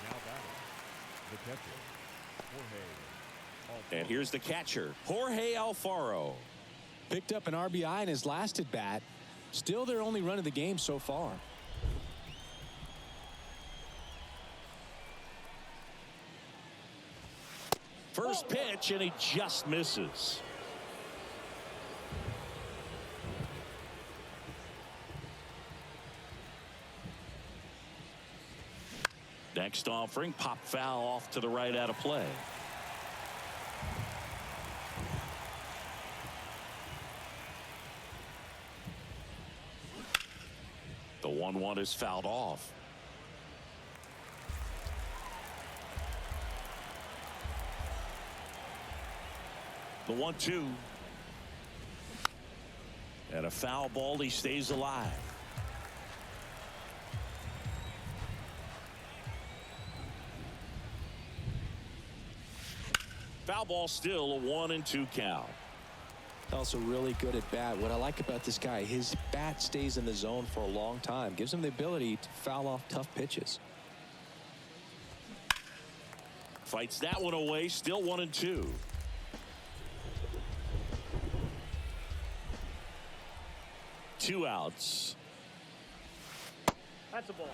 Now batting, the catcher, Jorge. And here's the catcher, Jorge Alfaro. Picked up an RBI in his last at bat. Still their only run of the game so far. First pitch, and he just misses. Next offering, pop foul off to the right out of play. The 1-1 is fouled off. The 1-2. And a foul ball. He stays alive. Foul ball, still a 1-2 count. Also really good at bat. What I like about this guy, his bat stays in the zone for a long time. Gives him the ability to foul off tough pitches. Fights that one away. Still 1-2. Two outs. That's a ball.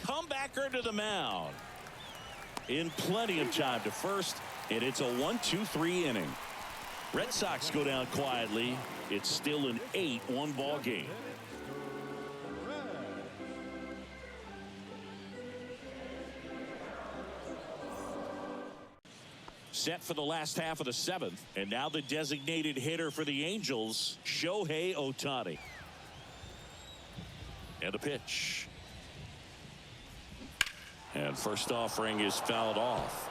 Comebacker to the mound. In plenty of time to first, and it's a 1-2-3 inning. Red Sox go down quietly. It's still an 8-1 ball game. Set for the last half of the 7th, and now the designated hitter for the Angels, Shohei Ohtani. And the pitch. And first offering is fouled off.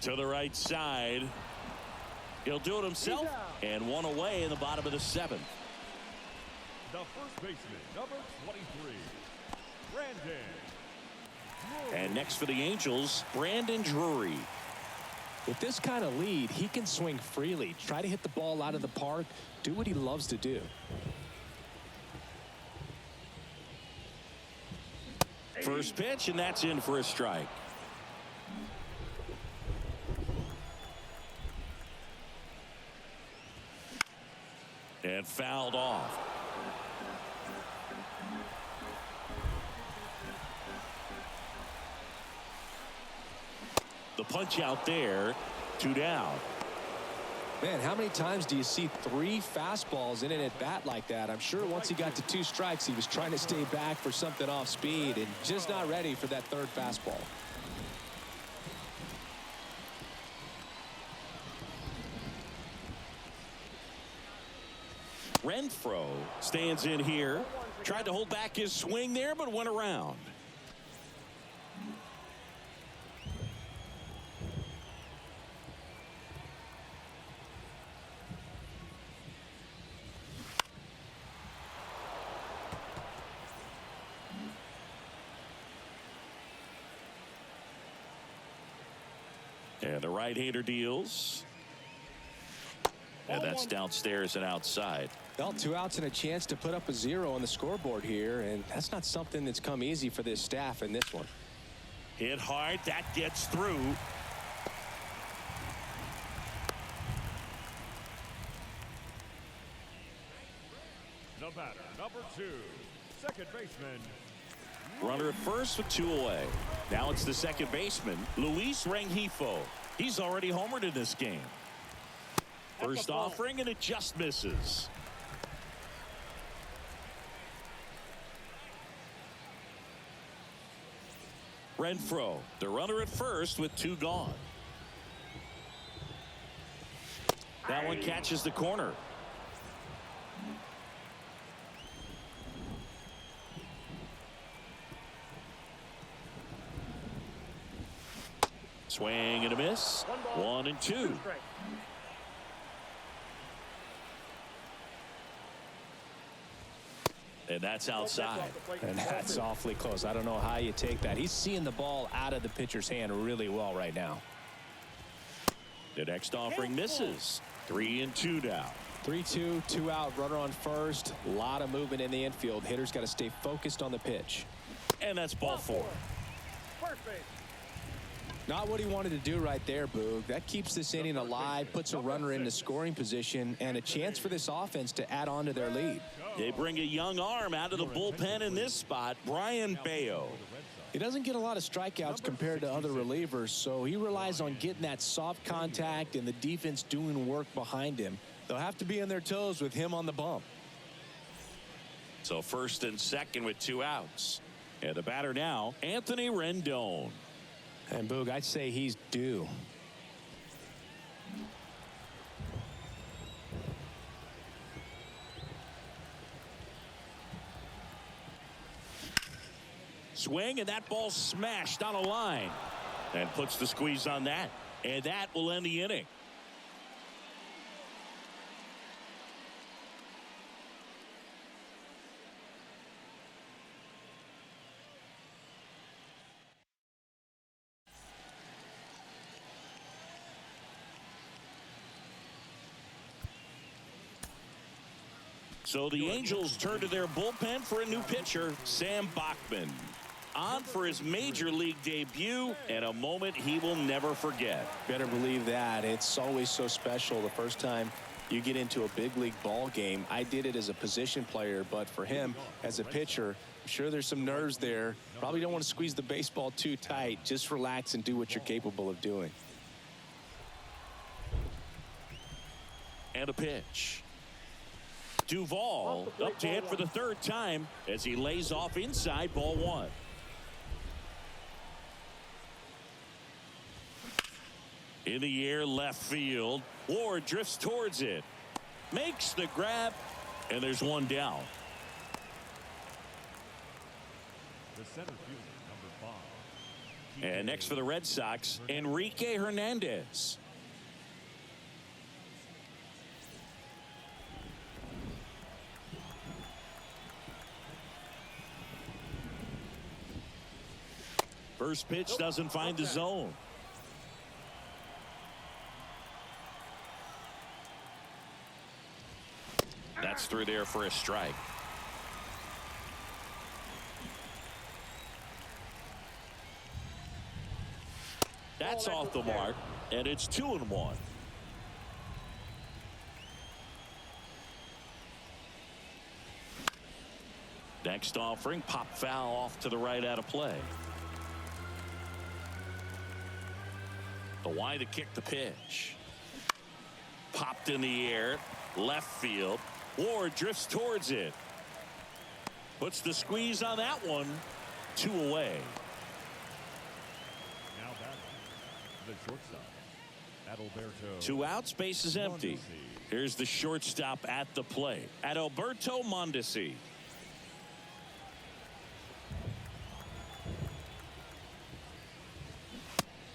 To the right side. He'll do it himself. And one away in the bottom of the 7th. The first baseman, number 23, Brandon. And next for the Angels, Brandon Drury. With this kind of lead, he can swing freely, try to hit the ball out of the park, do what he loves to do. First pitch, and that's in for a strike. And fouled off. The punch out there, 2 down. Man, how many times do you see 3 fastballs in an at bat like that? I'm sure once he got to 2 strikes, he was trying to stay back for something off speed and just not ready for that 3rd fastball. Renfroe stands in here. Tried to hold back his swing there, but went around. And the right-hander deals. And that's downstairs and outside. Well, 2 outs and a chance to put up a 0 on the scoreboard here, and that's not something that's come easy for this staff in this one. Hit hard, that gets through. The batter, number 2, second baseman. Runner at first with 2 away. Now it's the second baseman, Luis Rengifo. He's already homered in this game. First offering, and it just misses. Renfroe, the runner at first with 2 gone. That one catches the corner. Swing and a miss. 1 and 2. And that's outside. And that's awfully close. I don't know how you take that. He's seeing the ball out of the pitcher's hand really well right now. The next offering misses. 3 and 2 now. 3-2, 2 out, runner on first. A lot of movement in the infield. Hitter's got to stay focused on the pitch. And that's ball 4. First base. Not what he wanted to do right there, Boog. That keeps this inning alive, puts a runner into scoring position, and a chance for this offense to add on to their lead. They bring a young arm out of the bullpen in this spot, Brian Bayo. He doesn't get a lot of strikeouts compared to other relievers, so he relies on getting that soft contact and the defense doing work behind him. They'll have to be on their toes with him on the bump. So first and second with 2 outs. And the batter now, Anthony Rendon. And Boog, I'd say he's due. Swing, and that ball smashed on a line. And puts the squeeze on that. And that will end the inning. So the Angels turn to their bullpen for a new pitcher, Sam Bachman. On for his major league debut, and a moment he will never forget. Better believe that. It's always so special the first time you get into a big league ball game. I did it as a position player, but for him as a pitcher, I'm sure there's some nerves there. Probably don't want to squeeze the baseball too tight. Just relax and do what you're capable of doing. And a pitch. Duvall up to hit for the 3rd time as he lays off inside, ball 1. In the air, left field. Ward drifts towards it. Makes the grab, and there's 1 down. The center fielder, number 5. And next for the Red Sox, Enrique Hernandez. First pitch doesn't find the zone. That's through there for a strike. That's off the mark, and it's 2-1. Next offering, pop foul off to the right out of play. The wide to kick the pitch. Popped in the air, left field. Ward drifts towards it. Puts the squeeze on that one. 2 away. Now batting, the shortstop, Adalberto. 2 outs, base is empty. Here's the shortstop at the plate, Adalberto Mondesi.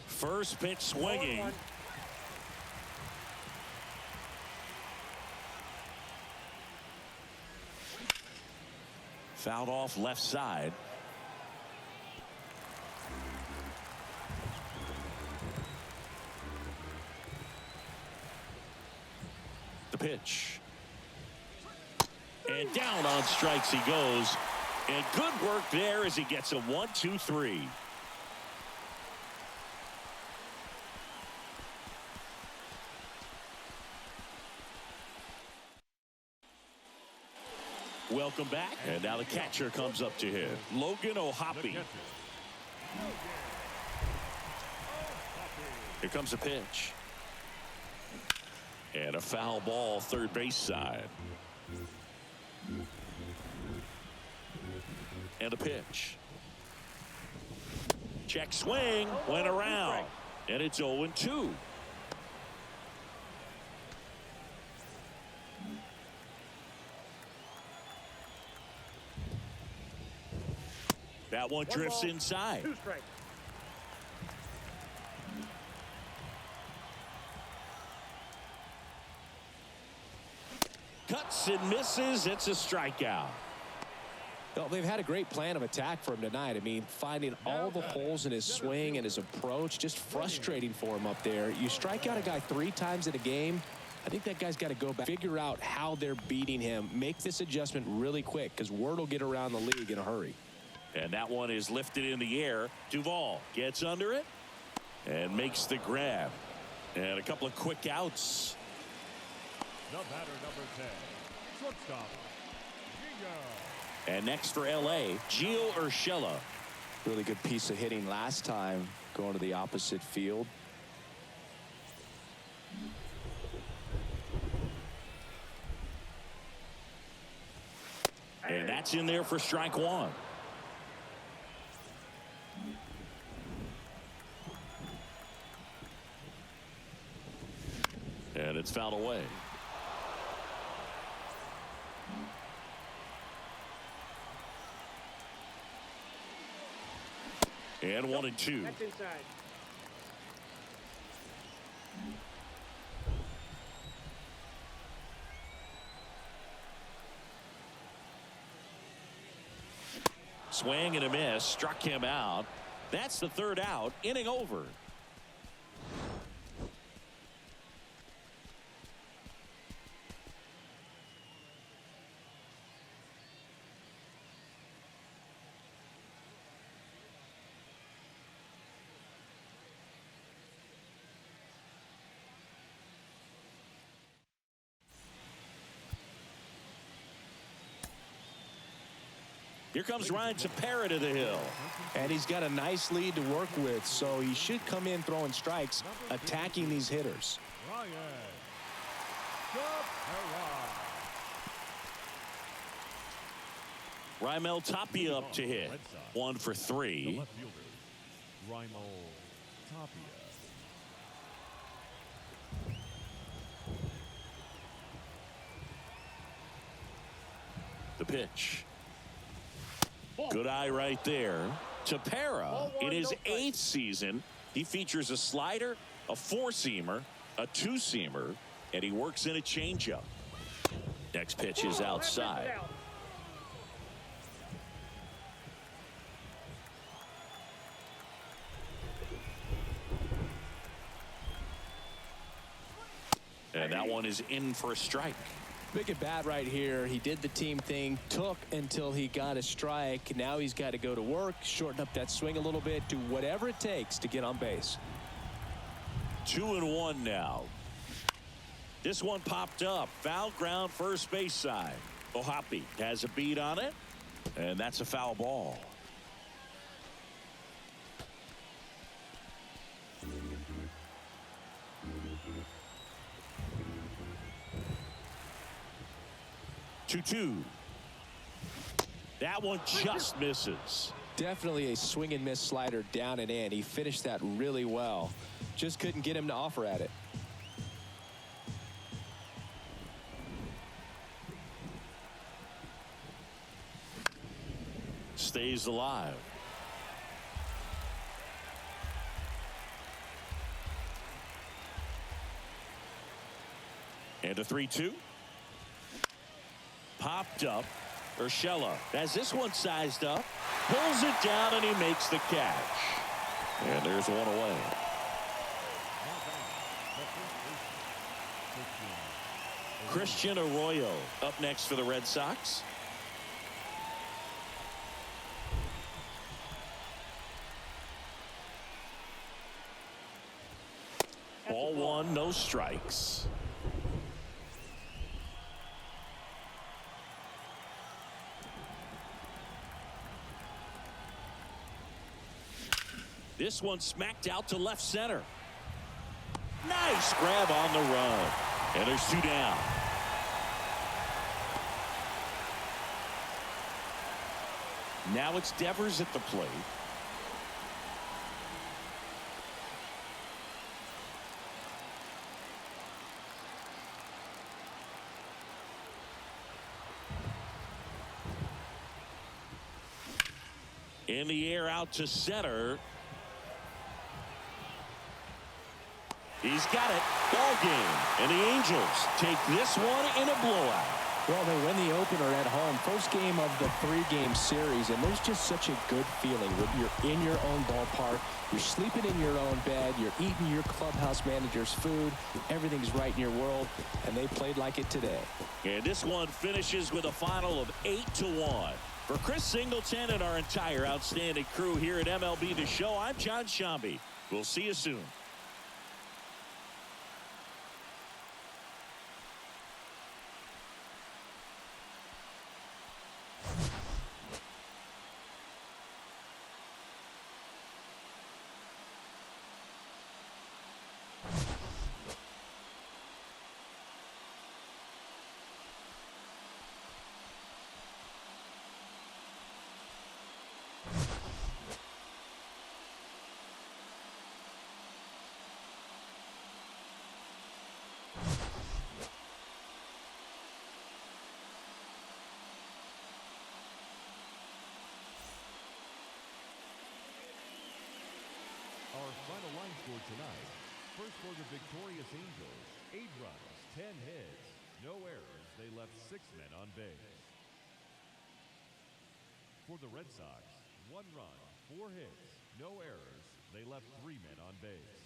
First pitch swinging. Fouled off left side. The pitch. And down on strikes he goes. And good work there as he gets a 1-2-3. Welcome back. And now the catcher comes up to him, Logan O'Hoppe. Here comes a pitch. And a foul ball, third base side. And a pitch. Check swing, went around, and it's 0-2. That one drifts inside. 2 strikes. Cuts and misses. It's a strikeout. Well, they've had a great plan of attack for him tonight. I mean, finding all the holes in his swing and his approach, just frustrating for him up there. You strike out a guy 3 times in a game, I think that guy's got to go back, figure out how they're beating him, make this adjustment really quick, because word will get around the league in a hurry. And that one is lifted in the air. Duvall gets under it and makes the grab. And a couple of quick outs. The batter, number 10, shortstop, Gio. And next for L.A., Gio Urshela. Really good piece of hitting last time, going to the opposite field. And that's in there for strike one. And it's fouled away. And 1-2. That's inside. Swing and a miss, struck him out. That's the third out, inning over. Here comes Ryan Tepera to the hill. And he's got a nice lead to work with, so he should come in throwing strikes, attacking these hitters. Ryan Tepera. Raimel Tapia up to hit. 1 for 3. The left fielder, Raimel Tapia. The pitch. Good eye right there. Tepera, in his 8th season, he features a slider, a 4-seamer, a 2-seamer, and he works in a changeup. Next pitch is outside. And that one is in for a strike. Big at bat right here. He did the team thing, took until he got a strike. Now he's got to go to work, shorten up that swing a little bit, do whatever it takes to get on base. 2-1 now. This one popped up. Foul ground, first base side. Ohapi has a beat on it, and that's a foul ball. Two. That one just misses. Definitely a swing and miss slider down and in. He finished that really well. Just couldn't get him to offer at it. Stays alive. And a 3-2. Popped up. Urshela has this one sized up. Pulls it down and he makes the catch. And there's one away. Christian Arroyo up next for the Red Sox. Ball 1, no strikes. This one smacked out to left center. Nice grab on the run. And there's 2 down. Now it's Devers at the plate. In the air out to center. He's got it. Ball game. And the Angels take this one in a blowout. Well, they win the opener at home. First game of the 3-game series, and there's just such a good feeling when you're in your own ballpark, you're sleeping in your own bed, you're eating your clubhouse manager's food, everything's right in your world, and they played like it today. And this one finishes with a final of 8-1. For Chris Singleton and our entire outstanding crew here at MLB The Show, I'm John Shambi. We'll see you soon. Our final line score tonight. First for the victorious Angels, 8 runs, 10 hits, no errors. They left 6 men on base. For the Red Sox, 1 run, 4 hits, no errors. They left 3 men on base.